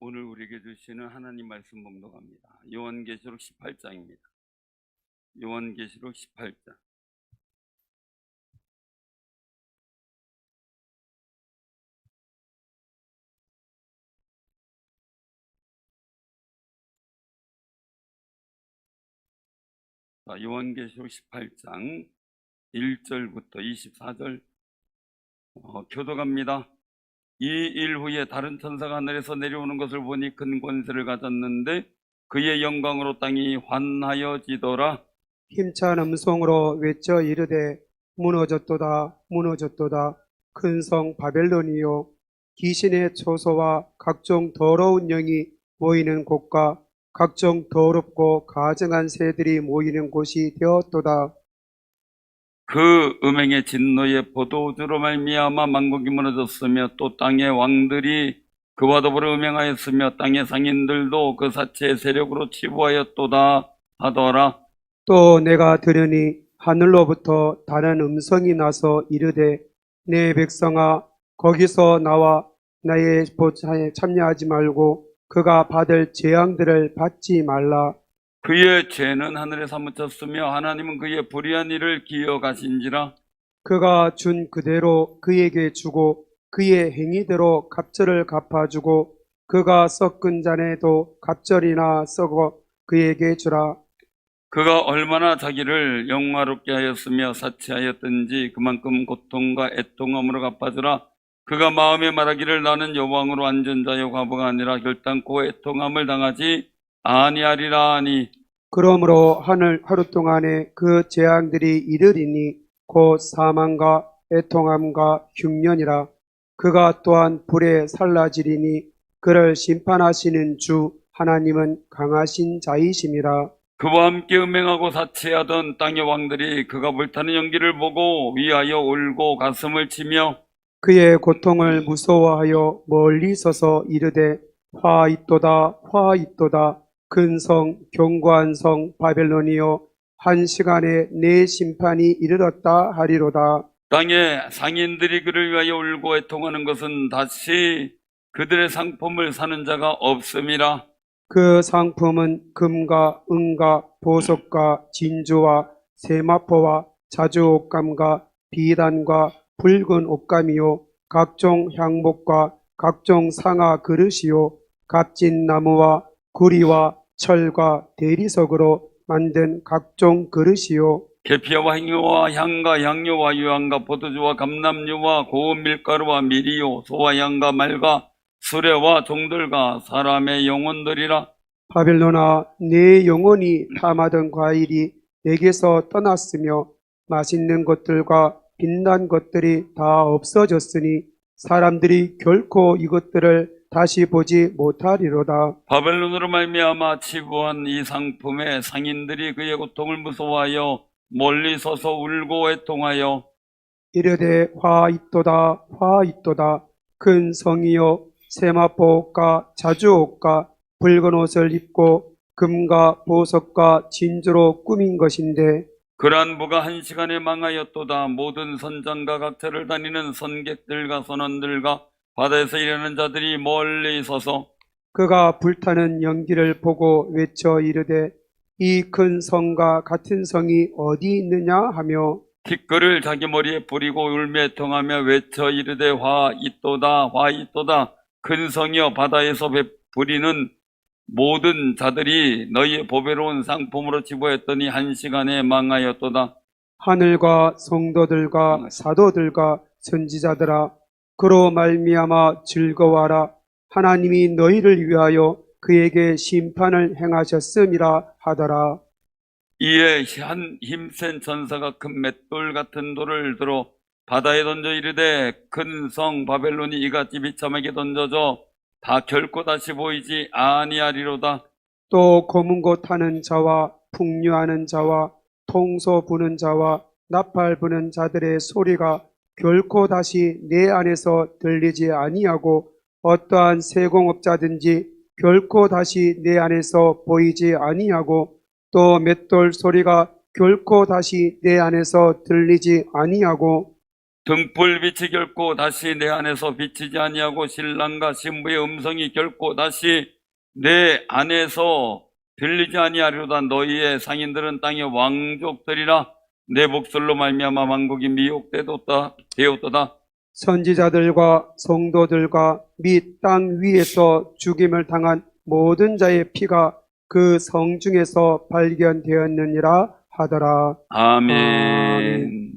오늘 우리에게 주시는 하나님 말씀 봉독합니다. 요한계시록 18장입니다. 요한계시록 18장. 요한계시록 18장 1절부터 24절 교독합니다. 이 일 후에 다른 천사가 하늘에서 내려오는 것을 보니 큰 권세를 가졌는데 그의 영광으로 땅이 환하여지더라. 힘찬 음성으로 외쳐 이르되 무너졌도다 무너졌도다 큰 성 바벨론이요 귀신의 초소와 각종 더러운 영이 모이는 곳과 각종 더럽고 가증한 새들이 모이는 곳이 되었도다. 그 음행의 진노의 포도주로 말미암아 만국이 무너졌으며 또 땅의 왕들이 그와 더불어 음행하였으며 땅의 상인들도 그 사체의 세력으로 치부하였도다 하더라. 또 내가 들으니 하늘로부터 다른 음성이 나서 이르되 내 백성아 거기서 나와 나의 보좌에 참여하지 말고 그가 받을 재앙들을 받지 말라. 그의 죄는 하늘에 사무쳤으며 하나님은 그의 불의한 일을 기억하신지라. 그가 준 그대로 그에게 주고 그의 행위대로 갑절을 갚아주고 그가 섞은 잔에도 갑절이나 썩어 그에게 주라. 그가 얼마나 자기를 영화롭게 하였으며 사치하였든지 그만큼 고통과 애통함으로 갚아주라. 그가 마음에 말하기를 나는 여왕으로 앉은 자여 과부가 아니라 결단코 애통함을 당하지 아니하리라 하니. 그러므로 하루 동안에 그 재앙들이 이르리니 곧 사망과 애통함과 흉년이라. 그가 또한 불에 살라지리니 그를 심판하시는 주 하나님은 강하신 자이심이라. 그와 함께 음행하고 사치하던 땅의 왕들이 그가 불타는 연기를 보고 위하여 울고 가슴을 치며 그의 고통을 무서워하여 멀리 서서 이르되 화 있도다 화 있도다 큰 성 견고한 성 바벨론이여 한 시간에 내 심판이 이르렀다 하리로다. 땅의 상인들이 그를 위하여 울고 애통하는 것은 다시 그들의 상품을 사는 자가 없음이라. 그 상품은 금과 은과 보석과 진주와 세마포와 자주옷감과 비단과 붉은 옷감이요 각종 향목과 각종 상아 그릇이요 값진 나무와 구리와 철과 대리석으로 만든 각종 그릇이요 계피와 행유와 향과 향료와 유향과 포도주와 감람유와 고운 밀가루와 미리요 소와 양과 말과 수레와 종들과 사람의 영혼들이라. 바벨론아 내 영혼이 탐하던 과일이 내게서 떠났으며 맛있는 것들과 빛난 것들이 다 없어졌으니 사람들이 결코 이것들을 다시 보지 못하리로다. 바벨론으로 말미암아 치부한 이 상품의 상인들이 그의 고통을 무서워하여 멀리 서서 울고 애통하여 이르되 화 있도다 화 있도다 큰 성이여 세마포옷과 자주옷과 붉은 옷을 입고 금과 보석과 진주로 꾸민 것인데 그러한 부가 한 시간에 망하였도다. 모든 선장과 각처를 다니는 선객들과 선원들과 바다에서 일하는 자들이 멀리 서서 그가 불타는 연기를 보고 외쳐 이르되 이 큰 성과 같은 성이 어디 있느냐 하며 티끌을 자기 머리에 뿌리고 울며 애통하며 외쳐 이르되 화 있도다 화 있도다 큰 성이여 바다에서 베풀이는 모든 자들이 너희의 보배로운 상품으로 치부했더니 한 시간에 망하였도다. 하늘과 성도들과 사도들과 선지자들아 그로 말미암아 즐거워하라. 하나님이 너희를 위하여 그에게 심판을 행하셨음이라 하더라. 이에 한 힘센 천사가 큰 맷돌 같은 돌을 들어 바다에 던져 이르되 큰 성 바벨론이 이같이 비참하게 던져져 다 결코 다시 보이지 아니하리로다. 또 검은 고 타는 자와 풍류하는 자와 통소 부는 자와 나팔 부는 자들의 소리가 결코 다시 내 안에서 들리지 아니하고 어떠한 세공업자든지 결코 다시 내 안에서 보이지 아니하고 또 맷돌 소리가 결코 다시 내 안에서 들리지 아니하고 등불빛이 결코 다시 내 안에서 비치지 아니하고 신랑과 신부의 음성이 결코 다시 내 안에서 들리지 아니하리로다. 너희의 상인들은 땅의 왕족들이라. 내 목소리로 말미암아 만국이 미혹되었도다. 선지자들과 성도들과 및 땅 위에서 죽임을 당한 모든 자의 피가 그 성 중에서 발견되었느니라 하더라. 아멘.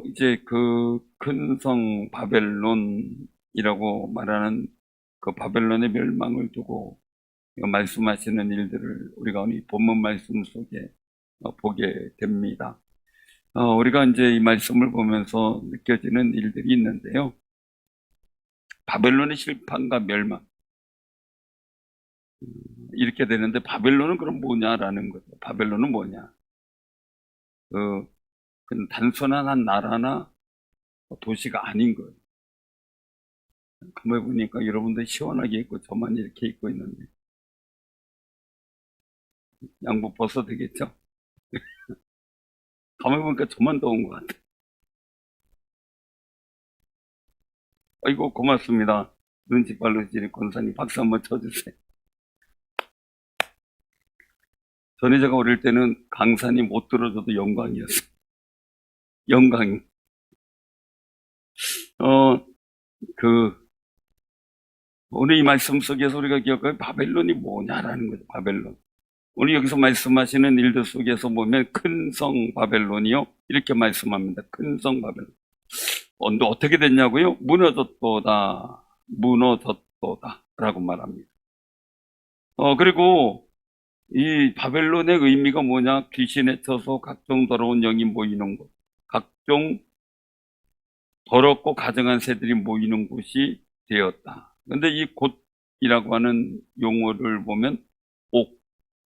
이제 그 큰 성 바벨론이라고 말하는 그 바벨론의 멸망을 두고 말씀하시는 일들을 우리가 오늘 본문 말씀 속에 보게 됩니다. 우리가 이제 이 말씀을 보면서 느껴지는 일들이 있는데요. 바벨론의 실판과 멸망. 이렇게 되는데 바벨론은 그럼 뭐냐라는 거죠. 바벨론은 뭐냐? 그건 단순한 한 나라나 도시가 아닌 거예요. 가만히 보니까 여러분들 시원하게 입고 저만 이렇게 입고 있는데 양복 벗어도 되겠죠? 가만히 보니까 저만 더운 것 같아요. 아이고 고맙습니다. 눈치 빠르시는 권사님 박수 한번 쳐주세요. 전에 제가 어릴 때는 강사님 못 들어줘도 영광이었어요. 영광이. 오늘 이 말씀 속에서 우리가 기억할 바벨론이 뭐냐라는 거죠. 바벨론. 오늘 여기서 말씀하시는 일들 속에서 보면 큰 성 바벨론이요. 이렇게 말씀합니다. 큰 성 바벨론. 근데 어떻게 됐냐고요? 무너졌도다. 무너졌도다. 라고 말합니다. 그리고 이 바벨론의 의미가 뭐냐? 귀신에 쳐서 각종 더러운 영이 모이는 곳. 각종 더럽고 가증한 새들이 모이는 곳이 되었다. 근데 이 곳이라고 하는 용어를 보면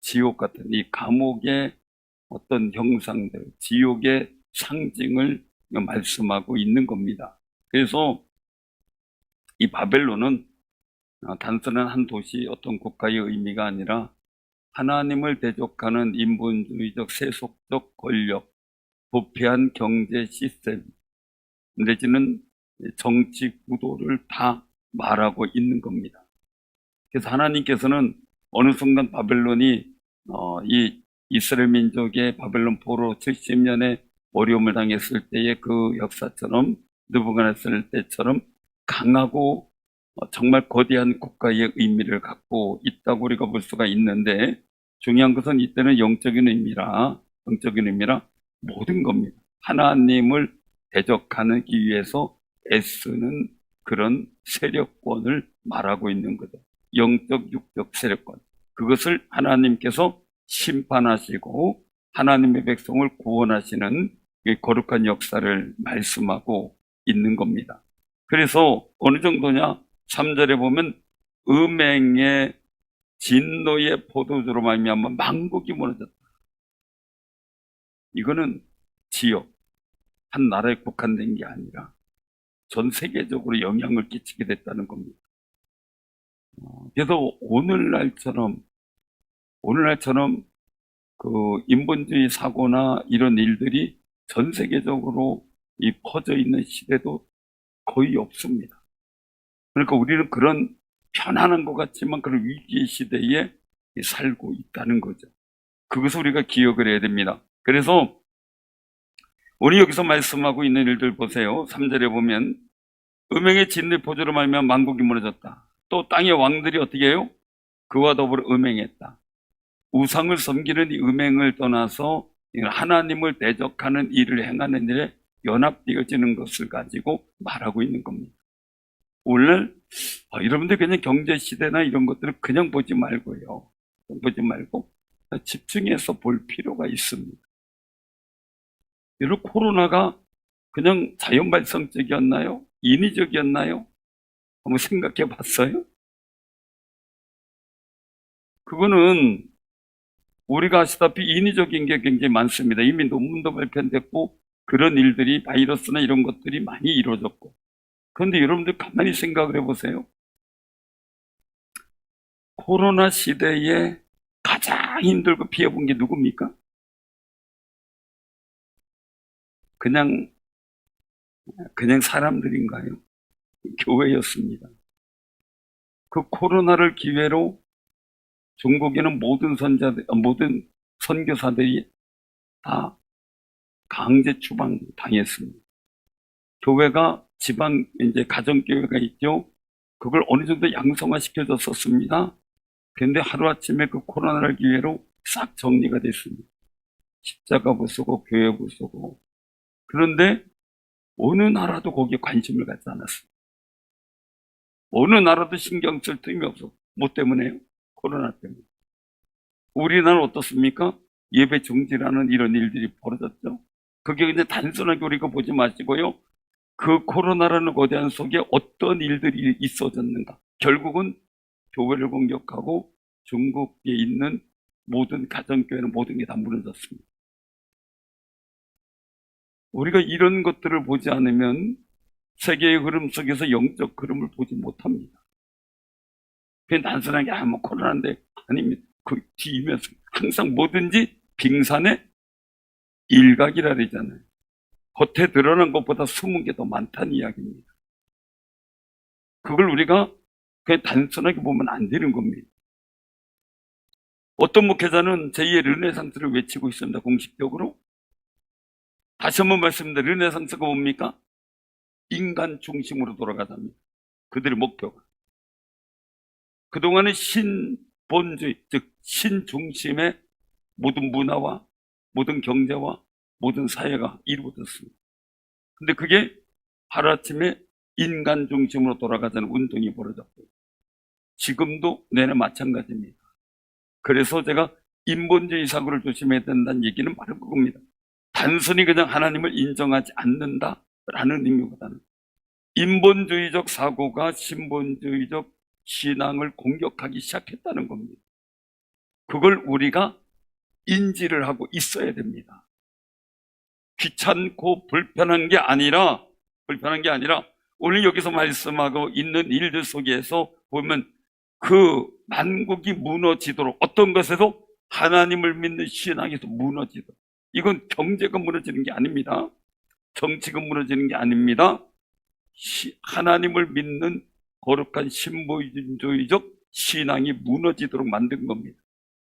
지옥 같은 이 감옥의 어떤 형상들, 지옥의 상징을 말씀하고 있는 겁니다. 그래서 이 바벨론은 단순한 한 도시, 어떤 국가의 의미가 아니라 하나님을 대적하는 인본주의적 세속적 권력, 부패한 경제 시스템, 내지는 정치 구도를 다 말하고 있는 겁니다. 그래서 하나님께서는 어느 순간 바벨론이 이 이스라엘 민족의 바벨론 포로 70년의 어려움을 당했을 때의 그 역사처럼 느부갓네살 때처럼 강하고 정말 거대한 국가의 의미를 갖고 있다고 우리가 볼 수가 있는데, 중요한 것은 이때는 영적인 의미라 모든 겁니다. 하나님을 대적하기 위해서 애쓰는 그런 세력권을 말하고 있는 거죠. 영적, 육적 세력권. 그것을 하나님께서 심판하시고 하나님의 백성을 구원하시는 거룩한 역사를 말씀하고 있는 겁니다. 그래서 어느 정도냐? 3절에 보면 음행의 진노의 포도주로 말미암아 만국이 무너졌다. 이거는 지역, 한 나라에 국한된 게 아니라 전 세계적으로 영향을 끼치게 됐다는 겁니다. 그래서 오늘날처럼 그 인본주의 사고나 이런 일들이 전 세계적으로 퍼져 있는 시대도 거의 없습니다. 그러니까 우리는 그런 편안한 것 같지만 그런 위기의 시대에 살고 있다는 거죠. 그것을 우리가 기억을 해야 됩니다. 그래서 오늘 여기서 말씀하고 있는 일들 보세요. 3절에 보면 음행의 진노의 포도주로 말미암아 만국이 무너졌다. 또 땅의 왕들이 어떻게 해요? 그와 더불어 음행했다. 우상을 섬기는 이 음행을 떠나서 하나님을 대적하는 일을 행하는 일에 연합되어지는 것을 가지고 말하고 있는 겁니다. 오늘 여러분들 그냥 경제시대나 이런 것들을 그냥 보지 말고 집중해서 볼 필요가 있습니다. 여러분, 코로나가 그냥 자연 발생적이었나요? 인위적이었나요? 한번 생각해 봤어요? 그거는 우리가 아시다시피 인위적인 게 굉장히 많습니다. 이미 논문도 발표됐고 그런 일들이 바이러스나 이런 것들이 많이 이루어졌고. 그런데 여러분들 가만히 생각을 해보세요. 코로나 시대에 가장 힘들고 피해본 게 누굽니까? 그냥 사람들인가요? 교회였습니다. 그 코로나를 기회로 중국에는 모든 선교사들이 다 강제 추방 당했습니다. 교회가 지방 이제 가정교회가 있죠. 그걸 어느 정도 양성화 시켜줬었습니다. 그런데 하루아침에 그 코로나를 기회로 싹 정리가 됐습니다. 십자가 부수고 교회 부수고. 그런데 어느 나라도 거기에 관심을 갖지 않았습니다. 어느 나라도 신경 쓸 틈이 없어. 뭐 때문에요? 코로나 때문에. 우리나라는 어떻습니까? 예배 중지라는 이런 일들이 벌어졌죠. 그게 그냥 단순하게 우리가 보지 마시고요. 그 코로나라는 거대한 속에 어떤 일들이 있어졌는가. 결국은 교회를 공격하고 중국에 있는 모든 가정교회는 모든 게 다 무너졌습니다. 우리가 이런 것들을 보지 않으면 세계의 흐름 속에서 영적 흐름을 보지 못합니다. 그냥 단순하게 뭐 코로나인데 아닙니다. 그 뒤이면서 항상 뭐든지 빙산의 일각이라 그러잖아요. 겉에 드러난 것보다 숨은 게 더 많다는 이야기입니다. 그걸 우리가 그냥 단순하게 보면 안 되는 겁니다. 어떤 목회자는 제2의 르네상스를 외치고 있습니다. 공식적으로. 다시 한번 말씀드립니다. 르네상스가 뭡니까? 인간 중심으로 돌아가자입니다. 그들의 목표가. 그동안은 신본주의, 즉 신중심의 모든 문화와 모든 경제와 모든 사회가 이루어졌습니다. 근데 그게 하루아침에 인간 중심으로 돌아가자는 운동이 벌어졌고요. 지금도 내내 마찬가지입니다. 그래서 제가 인본주의 사고를 조심해야 된다는 얘기는 바로 그겁니다. 단순히 그냥 하나님을 인정하지 않는다라는 의미보다는 인본주의적 사고가 신본주의적 신앙을 공격하기 시작했다는 겁니다. 그걸 우리가 인지를 하고 있어야 됩니다. 귀찮고 불편한 게 아니라 오늘 여기서 말씀하고 있는 일들 속에서 보면 그 만국이 무너지도록 어떤 것에도 하나님을 믿는 신앙에서 무너지도록 이건 경제가 무너지는 게 아닙니다. 정치가 무너지는 게 아닙니다. 하나님을 믿는 거룩한 신본주의적 신앙이 무너지도록 만든 겁니다.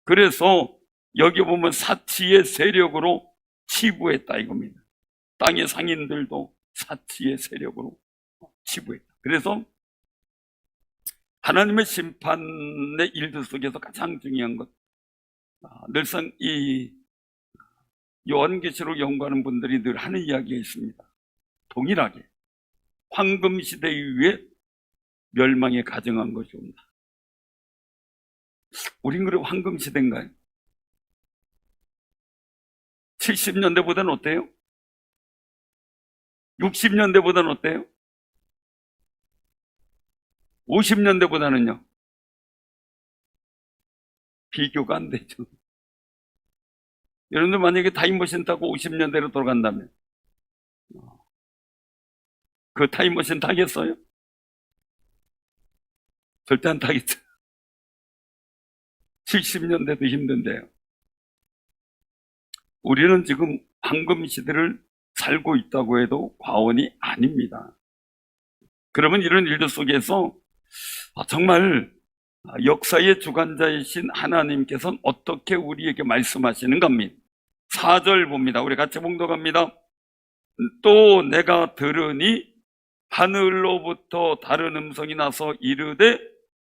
그래서 여기 보면 사치의 세력으로 치부했다 이겁니다. 땅의 상인들도 사치의 세력으로 치부했다. 그래서 하나님의 심판의 일들 속에서 가장 중요한 것, 늘상 이 요한계시록 연구하는 분들이 늘 하는 이야기가 있습니다. 동일하게 황금시대 이후에 멸망에 가정한 것이 온다. 우린 그래 황금시대인가요? 70년대보다는 어때요? 60년대보다는 어때요? 50년대보다는요? 비교가 안 되죠. 여러분들 만약에 타임머신 타고 50년대로 돌아간다면 그 타임머신 타겠어요? 절대 안 타겠죠. 70년대도 힘든데요. 우리는 지금 황금시대를 살고 있다고 해도 과언이 아닙니다. 그러면 이런 일들 속에서 정말 역사의 주관자이신 하나님께서는 어떻게 우리에게 말씀하시는가 합니다. 4절 봅니다. 우리 같이 봉독합니다. 또 내가 들으니 하늘로부터 다른 음성이 나서 이르되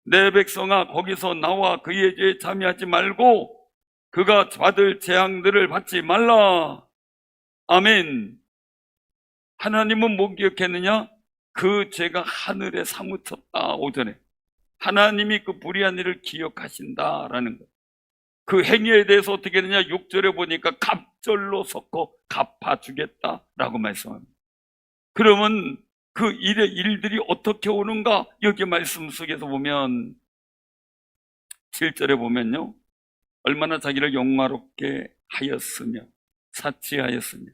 내 백성아 거기서 나와 그의 죄에 참여하지 말고 그가 받을 재앙들을 받지 말라. 아멘. 하나님은 뭐 기억했느냐? 그 죄가 하늘에 사무쳤다. 오전에 하나님이 그 불의한 일을 기억하신다라는 것. 그 행위에 대해서 어떻게 되냐? 6절에 보니까 갑절로 섞어 갚아주겠다라고 말씀합니다. 그러면 그 일들이 어떻게 오는가? 여기 말씀 속에서 보면 7절에 보면요, 얼마나 자기를 영화롭게 하였으며 사치하였으며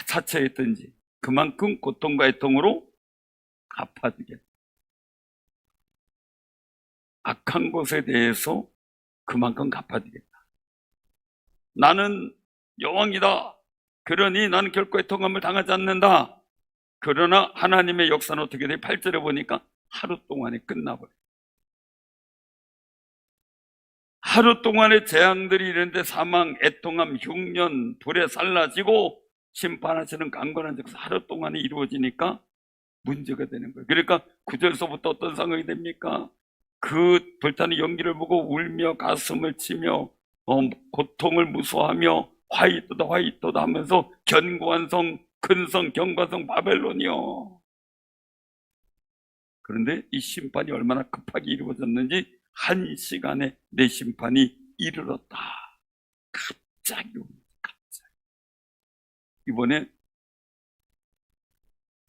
사치했든지 그만큼 고통과 애통으로 갚아주겠다. 악한 것에 대해서 그만큼 갚아주겠다. 나는 여왕이다. 그러니 나는 결코 애통함을 당하지 않는다. 그러나 하나님의 역사는 어떻게 돼? 8절에 보니까 하루 동안에 끝나버려요. 하루 동안의 재앙들이 이런데 사망, 애통함, 흉년, 불에 살라지고 심판하시는 강건한 적사 하루 동안에 이루어지니까 문제가 되는 거예요. 그러니까 9절서부터 어떤 상황이 됩니까? 그 불타는 연기를 보고 울며 가슴을 치며 고통을 무서워하며 화이토다 화이토다 하면서 견고한 성, 큰 성, 경과성 바벨론이요. 그런데 이 심판이 얼마나 급하게 이루어졌는지 1시간에 내 심판이 이르렀다. 갑자기 옵니다. 갑자기. 이번에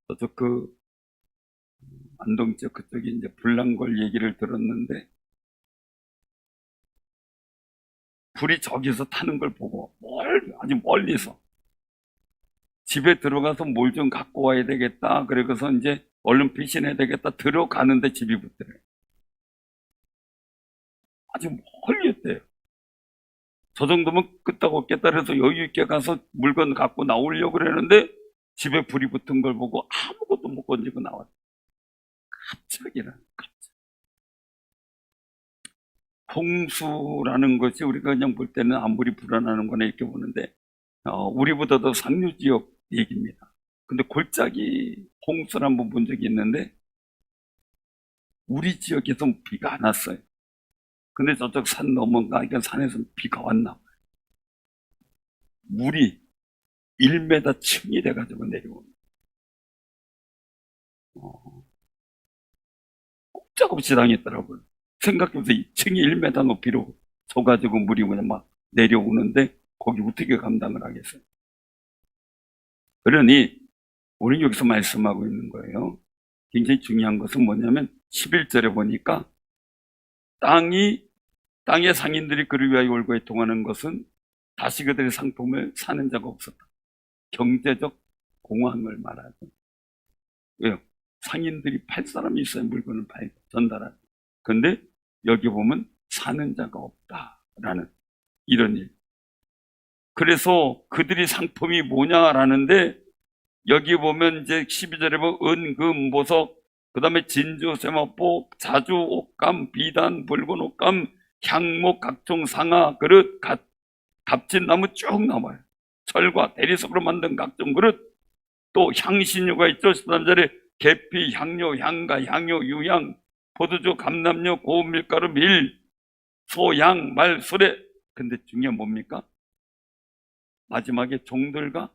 저쪽 안동 지역 그쪽에 이제 불난골 얘기를 들었는데 불이 저기서 타는 걸 보고 아주 멀리서 집에 들어가서 뭘 좀 갖고 와야 되겠다. 그래서 이제 얼른 피신해야 되겠다. 들어가는데 집이 붙더래요. 아주 멀리 있대요. 저 정도면 끄떡없겠다 그래서 여유 있게 가서 물건 갖고 나오려고 그러는데 집에 불이 붙은 걸 보고 아무것도 못 건지고 나왔어요. 갑자기라는 갑자기. 홍수라는 것이 우리가 그냥 볼 때는 아무리 불안하는 거나 이렇게 보는데 우리보다도 상류 지역 얘기입니다. 근데 골짜기 홍수를 한번 본 적이 있는데 우리 지역에서 비가 안 왔어요. 근데 저쪽 산 넘어가니까 산에서 비가 왔나 봐요. 물이 1m 층이 돼가지고 내려옵니다. 꼼짝없이 당했더라고요. 생각해보세요. 2층이 1m 높이로 져가지고 물이 그냥 막 내려오는데 거기 어떻게 감당을 하겠어요? 그러니 우리는 여기서 말씀하고 있는 거예요. 굉장히 중요한 것은 뭐냐면 11절에 보니까 땅의 상인들이 그를 위하여 울고 애통하는 것은 다시 그들의 상품을 사는 자가 없었다. 경제적 공황을 말하죠. 왜요? 상인들이 팔 사람이 있어야 물건을 전달하죠. 근데 여기 보면 사는 자가 없다라는 이런 일. 그래서 그들이 상품이 뭐냐라는데 여기 보면 이제 12절에 보면 은, 금, 보석, 그 다음에 진주, 세마포, 자주, 옷감, 비단, 붉은 옷감, 향목, 각종 상아, 그릇, 값진 나무 쭉 나와요. 철과 대리석으로 만든 각종 그릇, 또 향신료가 있죠. 13절에 계피, 향료, 향가, 향유, 유향, 포도주, 감람료, 고운 밀가루, 밀, 소, 양, 말, 수레. 근데 중요한 뭡니까? 마지막에 종들과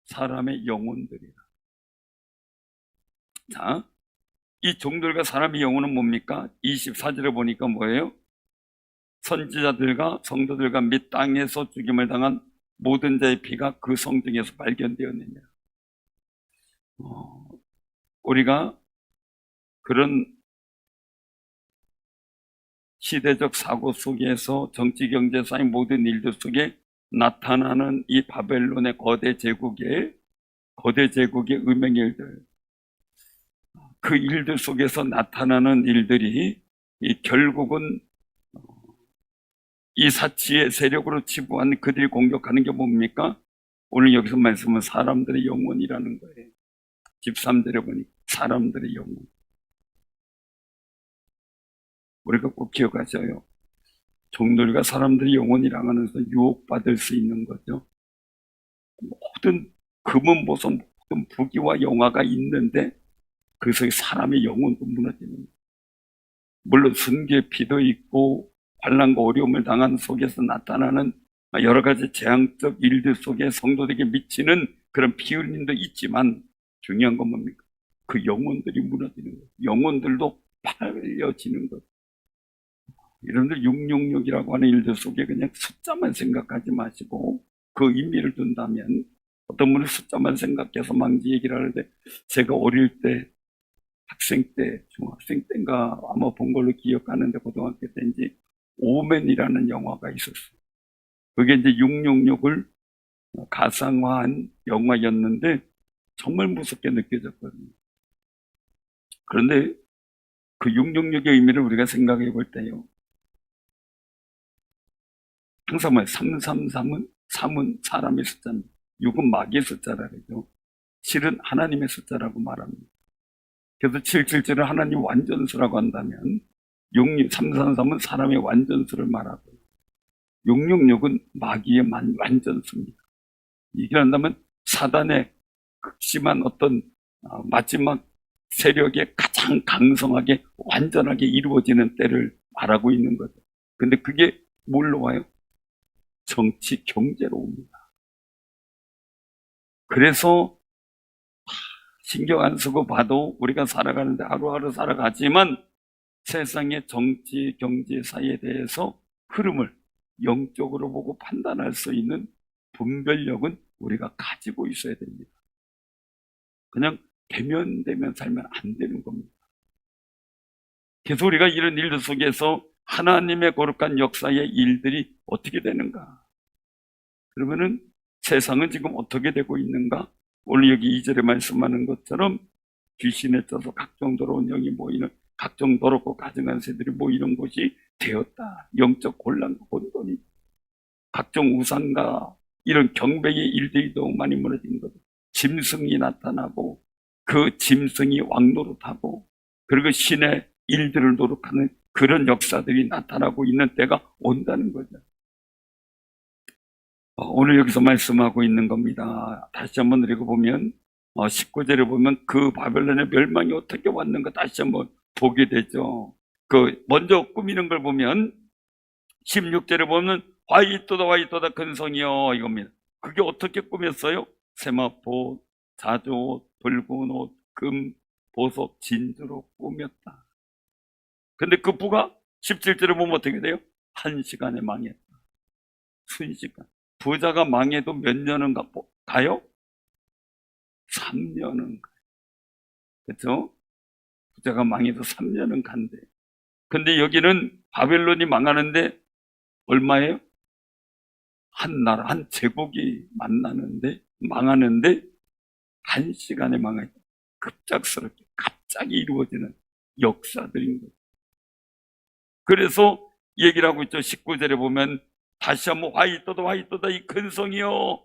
사람의 영혼들이라. 자, 이 종들과 사람의 영혼은 뭡니까? 24절에 보니까 뭐예요? 선지자들과 성도들과 및 땅에서 죽임을 당한 모든 자의 피가 그 성중에서 발견되었느냐. 우리가 그런 시대적 사고 속에서 정치, 경제, 사회 모든 일들 속에 나타나는 이 바벨론의 거대 제국의 음행의 일들, 그 일들 속에서 나타나는 일들이 결국은 이 사치의 세력으로 치부한 그들이 공격하는 게 뭡니까? 오늘 여기서 말씀은 사람들의 영혼이라는 거예요. 13절에 보니 사람들의 영혼. 우리가 꼭 기억하셔요. 종들과 사람들의 영혼이라고 하면서 유혹받을 수 있는 거죠. 모든 금은 보석, 모든 부귀와 영화가 있는데 그 속에 사람의 영혼도 무너지는 거예요. 물론 순교의 피도 있고 환난과 어려움을 당한 속에서 나타나는 여러 가지 재앙적 일들 속에 성도들에게 미치는 그런 피 흘림도 있지만 중요한 건 뭡니까? 그 영혼들이 무너지는 거예요. 영혼들도 팔려지는 거예요. 여러분들 666이라고 하는 일들 속에 그냥 숫자만 생각하지 마시고 그 의미를 둔다면 어떤 분은 숫자만 생각해서 망지 얘기를 하는데 제가 어릴 때 학생 때 중학생 때인가 아마 본 걸로 기억하는데 고등학교 때인지 오맨이라는 영화가 있었어요. 그게 이제 666을 가상화한 영화였는데 정말 무섭게 느껴졌거든요. 그런데 그 666의 의미를 우리가 생각해 볼 때요. 항상 333은 3은 사람의 숫자입니다. 6은 마귀의 숫자라 그러죠. 7은 하나님의 숫자라고 말합니다. 그래서 777을 하나님 완전수라고 한다면 333은 사람의 완전수를 말하고 666은 마귀의 완전수입니다. 얘기한다면 사단의 극심한 어떤 마지막 세력이 가장 강성하게 완전하게 이루어지는 때를 말하고 있는 거죠. 근데 그게 뭘로 와요? 정치, 경제로 옵니다. 그래서 신경 안 쓰고 봐도 우리가 살아가는데 하루하루 살아가지만 세상의 정치, 경제 사이에 대해서 흐름을 영적으로 보고 판단할 수 있는 분별력은 우리가 가지고 있어야 됩니다. 그냥 대면대면 살면 안 되는 겁니다. 그래서 우리가 이런 일들 속에서 하나님의 거룩한 역사의 일들이 어떻게 되는가? 그러면은 세상은 지금 어떻게 되고 있는가? 오늘 여기 2절에 말씀하는 것처럼 귀신에 쪄서 각종 더러운 영이 모이는 각종 더럽고 가증한 새들이 모이는 곳이 되었다. 영적 혼란과 혼돈이 각종 우상과 이런 경배의 일들이 너무 많이 무너진 거죠. 짐승이 나타나고 그 짐승이 왕노릇하고 그리고 신의 일들을 노력하는 그런 역사들이 나타나고 있는 때가 온다는 거죠. 오늘 여기서 말씀하고 있는 겁니다. 다시 한번 읽어보면 19절에 보면 그 바벨론의 멸망이 어떻게 왔는가 다시 한번 보게 되죠. 먼저 꾸미는 걸 보면 16절에 보면 화이토다 근성이여 이겁니다. 그게 어떻게 꾸몄어요? 세마포, 자조, 붉은 옷, 금, 보석, 진주로 꾸몄다. 근데 그 부가 17절에 보면 어떻게 돼요? 1시간에 망했다. 순식간. 부자가 망해도 몇 년은 가요? 3년은 가요. 그렇죠? 부자가 망해도 3년은 간대. 근데 여기는 바벨론이 망하는데 얼마예요? 한 나라, 한 제국이 망하는데 1시간에 망하죠. 급작스럽게 갑자기 이루어지는 역사들인 거죠. 그래서 얘기를 하고 있죠. 19절에 보면 다시 한번 화이토다 이 근성이여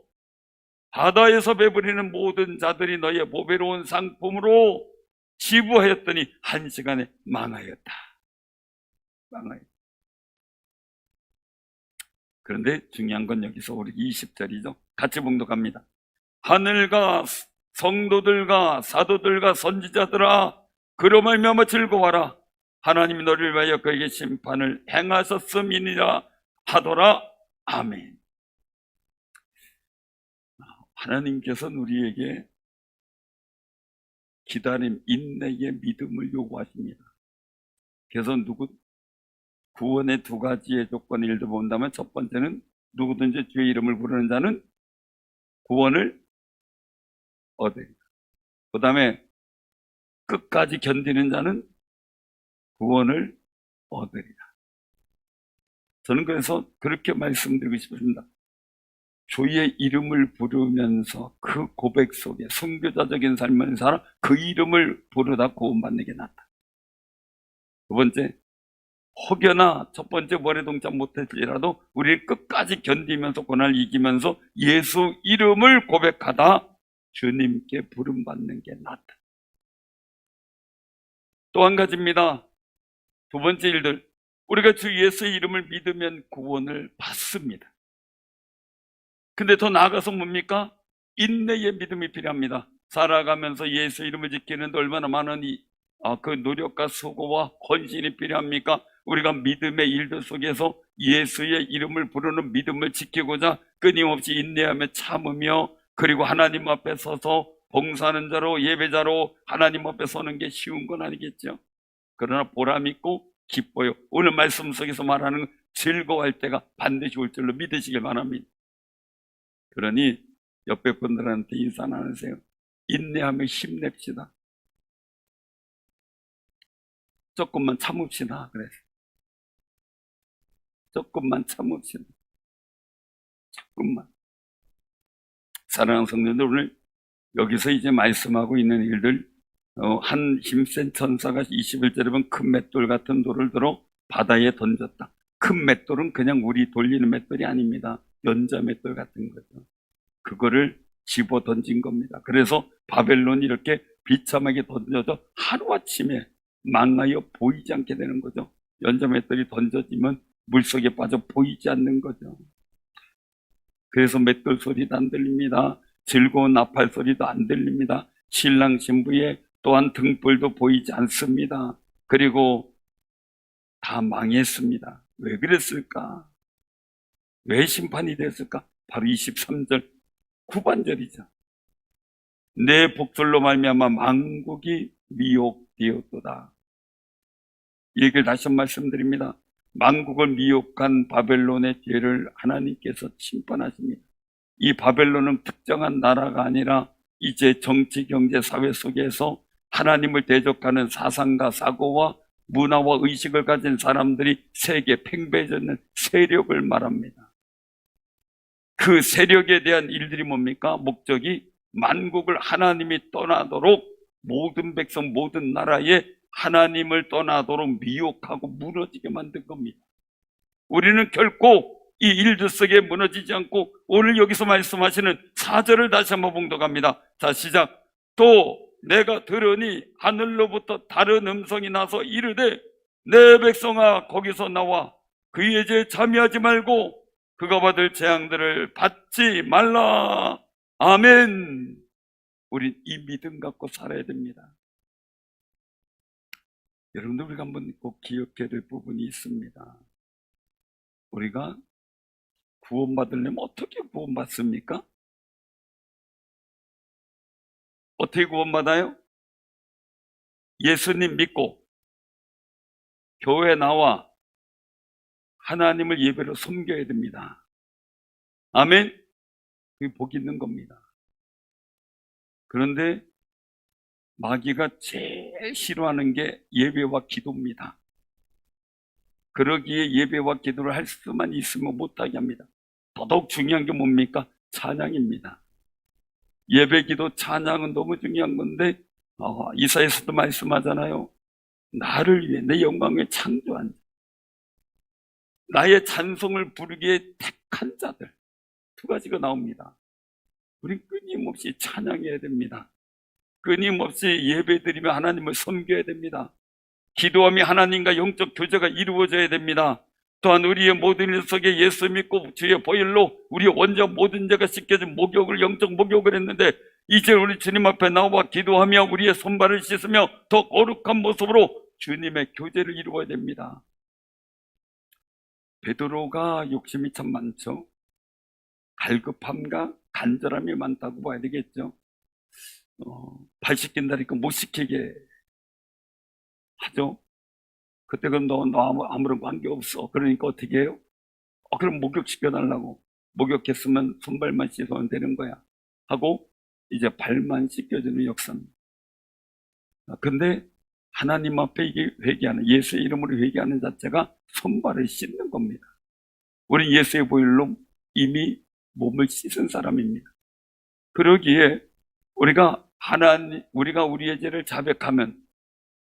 바다에서 배부리는 모든 자들이 너의 보배로운 상품으로 지부하였더니 1시간에 망하였다. 그런데 중요한 건 여기서 우리 20절이죠. 같이 봉독합니다. 하늘과 성도들과 사도들과 선지자들아 그로 말미암아 즐거워라. 하나님이 너를 위하여 그에게 심판을 행하셨음이니라 하더라. 아멘. 하나님께서는 우리에게 기다림, 인내의 믿음을 요구하십니다. 그래서 구원의 2가지의 조건을 예를 들어 본다면 첫 번째는 누구든지 주의 이름을 부르는 자는 구원을 얻으리라. 그 다음에 끝까지 견디는 자는 구원을 얻으리라. 저는 그래서 그렇게 말씀드리고 싶습니다. 주의 이름을 부르면서 그 고백 속에 순교자적인 삶을 살아 그 이름을 부르다 구원받는 게 낫다. 두 번째, 혹여나 첫 번째 월에 동작 못했지라도 우리 끝까지 견디면서 고난을 이기면서 예수 이름을 고백하다 주님께 부름받는 게 낫다. 또 한 가지입니다. 두 번째 일들, 우리가 주 예수의 이름을 믿으면 구원을 받습니다. 근데 더 나아가서 뭡니까? 인내의 믿음이 필요합니다. 살아가면서 예수 이름을 지키는데 얼마나 많은 그 노력과 수고와 헌신이 필요합니까? 우리가 믿음의 일들 속에서 예수의 이름을 부르는 믿음을 지키고자 끊임없이 인내하며 참으며 그리고 하나님 앞에 서서 봉사하는 자로 예배자로 하나님 앞에 서는 게 쉬운 건 아니겠죠. 그러나 보람 있고 기뻐요. 오늘 말씀 속에서 말하는 즐거워할 때가 반드시 올 줄로 믿으시길 바랍니다. 그러니 옆에 분들한테 인사 나누세요. 인내하며 힘냅시다. 조금만 참읍시다. 그래서 조금만 참읍시다. 조금만. 사랑하는 성도들, 오늘 여기서 이제 말씀하고 있는 일들, 한 힘센 천사가 21절에 보면 큰 맷돌 같은 돌을 들어 바다에 던졌다. 큰 맷돌은 그냥 우리 돌리는 맷돌이 아닙니다. 연자맷돌 같은 거죠. 그거를 집어 던진 겁니다. 그래서 바벨론이 이렇게 비참하게 던져져 하루아침에 망하여 보이지 않게 되는 거죠. 연자맷돌이 던져지면 물속에 빠져 보이지 않는 거죠. 그래서 맷돌 소리도 안 들립니다. 즐거운 나팔 소리도 안 들립니다. 신랑 신부의 또한 등불도 보이지 않습니다. 그리고 다 망했습니다. 왜 그랬을까? 왜 심판이 됐을까? 바로 23절 후반절이죠. 내 복술로 말미암아 만국이 미혹되었도다. 이 얘기를 다시 한번 말씀드립니다. 만국을 미혹한 바벨론의 죄를 하나님께서 심판하십니다. 이 바벨론은 특정한 나라가 아니라 이제 정치, 경제, 사회 속에서 하나님을 대적하는 사상과 사고와 문화와 의식을 가진 사람들이 세계 팽배해졌는 세력을 말합니다. 그 세력에 대한 일들이 뭡니까? 목적이 만국을 하나님이 떠나도록 모든 백성, 모든 나라에 하나님을 떠나도록 미혹하고 무너지게 만든 겁니다. 우리는 결코 이 일들 속에 무너지지 않고 오늘 여기서 말씀하시는 4절을 다시 한번 봉독합니다. 자, 시작. 또 내가 들으니 하늘로부터 다른 음성이 나서 이르되 내 백성아 거기서 나와 그의 죄에 참여하지 말고 그가 받을 재앙들을 받지 말라. 아멘. 우린 이 믿음 갖고 살아야 됩니다. 여러분들 우리가 한번 꼭 기억해야 될 부분이 있습니다. 우리가 구원받으려면 어떻게 구원받습니까? 어떻게 구원받아요? 예수님 믿고 교회에 나와 하나님을 예배로 섬겨야 됩니다. 아멘? 그게 복 있는 겁니다. 그런데 마귀가 제일 싫어하는 게 예배와 기도입니다. 그러기에 예배와 기도를 할 수만 있으면 못하게 합니다. 더더욱 중요한 게 뭡니까? 찬양입니다. 예배, 기도, 찬양은 너무 중요한 건데 이사야서도 말씀하잖아요. 나를 위해 내 영광에 창조한 자, 나의 찬송을 부르기에 택한 자들, 두 가지가 나옵니다. 우린 끊임없이 찬양해야 됩니다. 끊임없이 예배드리며 하나님을 섬겨야 됩니다. 기도하며 하나님과 영적 교제가 이루어져야 됩니다. 또한 우리의 모든 일 속에 예수 믿고 주의 보혈로 우리의 원죄와 모든 죄가 씻겨진 목욕을, 영적 목욕을 했는데 이제 우리 주님 앞에 나와 기도하며 우리의 손발을 씻으며 더 거룩한 모습으로 주님의 교제를 이루어야 됩니다. 베드로가 욕심이 참 많죠. 갈급함과 간절함이 많다고 봐야 되겠죠. 발 씻긴다니까 못 씻기게 하죠. 그때 그럼 너 아무런 관계 없어. 그러니까 어떻게 해요? 그럼 목욕시켜달라고. 목욕했으면 손발만 씻으면 되는 거야 하고 이제 발만 씻겨주는 역사입니다. 근데 하나님 앞에 이게 회개하는, 예수의 이름으로 회개하는 자체가 손발을 씻는 겁니다. 우리 예수의 보혈로 이미 몸을 씻은 사람입니다. 그러기에 우리가 우리의 죄를 자백하면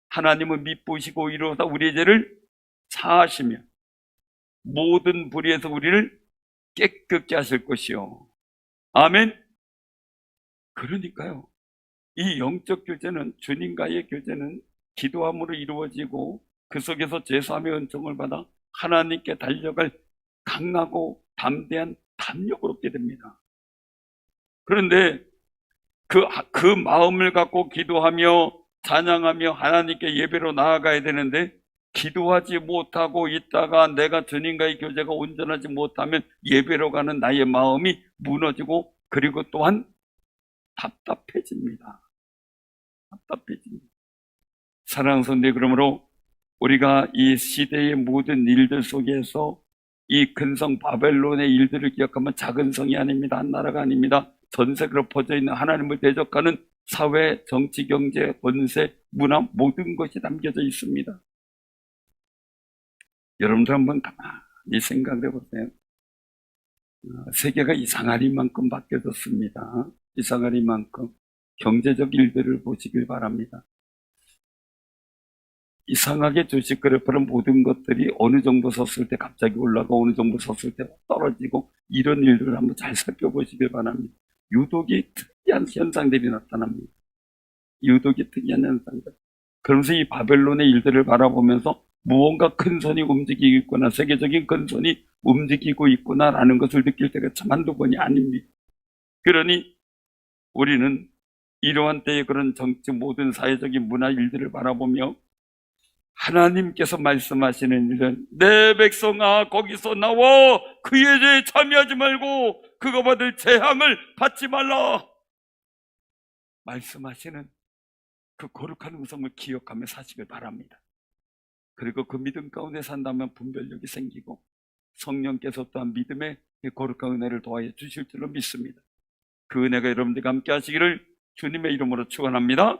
하나님은 미쁘시고 이로다 우리의 죄를 사하시며 모든 불의에서 우리를 깨끗게 하실 것이요. 아멘. 그러니까요, 이 영적 교제는, 주님과의 교제는 기도함으로 이루어지고 그 속에서 제사함의 은총을 받아 하나님께 달려갈 강하고 담대한 담력을 얻게 됩니다. 그런데 그 마음을 갖고 기도하며 찬양하며 하나님께 예배로 나아가야 되는데 기도하지 못하고 있다가 내가 주님과의 교제가 온전하지 못하면 예배로 가는 나의 마음이 무너지고 그리고 또한 답답해집니다. 답답해집니다. 사랑하는 성도, 그러므로 우리가 이 시대의 모든 일들 속에서 이 근성 바벨론의 일들을 기억하면 작은 성이 아닙니다. 한 나라가 아닙니다. 전 세계로 퍼져 있는 하나님을 대적하는 사회, 정치, 경제, 권세, 문화 모든 것이 담겨져 있습니다. 여러분들 한번 가만히 생각해 보세요. 세계가 이상하리만큼 바뀌어졌습니다. 이상하리만큼. 경제적 일들을 보시길 바랍니다. 이상하게 주식그래프는 모든 것들이 어느 정도 섰을 때 갑자기 올라가고 어느 정도 섰을 때 떨어지고 이런 일들을 한번 잘 살펴보시길 바랍니다. 유독이 특이한 현상들이 나타납니다. 유독이 특이한 현상들. 그러면서 이 바벨론의 일들을 바라보면서 무언가 큰 선이 움직이고 있구나, 세계적인 큰 선이 움직이고 있구나라는 것을 느낄 때가 참 한두 번이 아닙니다. 그러니 우리는 이러한 때의 그런 정치, 모든 사회적인 문화 일들을 바라보며 하나님께서 말씀하시는 일은 내 백성아 거기서 나와 그의 죄에 참여하지 말고 그가 받을 재앙을 받지 말라 말씀하시는 그 거룩한 음성을 기억하며 사시길 바랍니다. 그리고 그 믿음 가운데 산다면 분별력이 생기고 성령께서 또한 믿음의 거룩한 은혜를 더하여 주실 줄로 믿습니다. 그 은혜가 여러분들과 함께 하시기를 주님의 이름으로 축원합니다.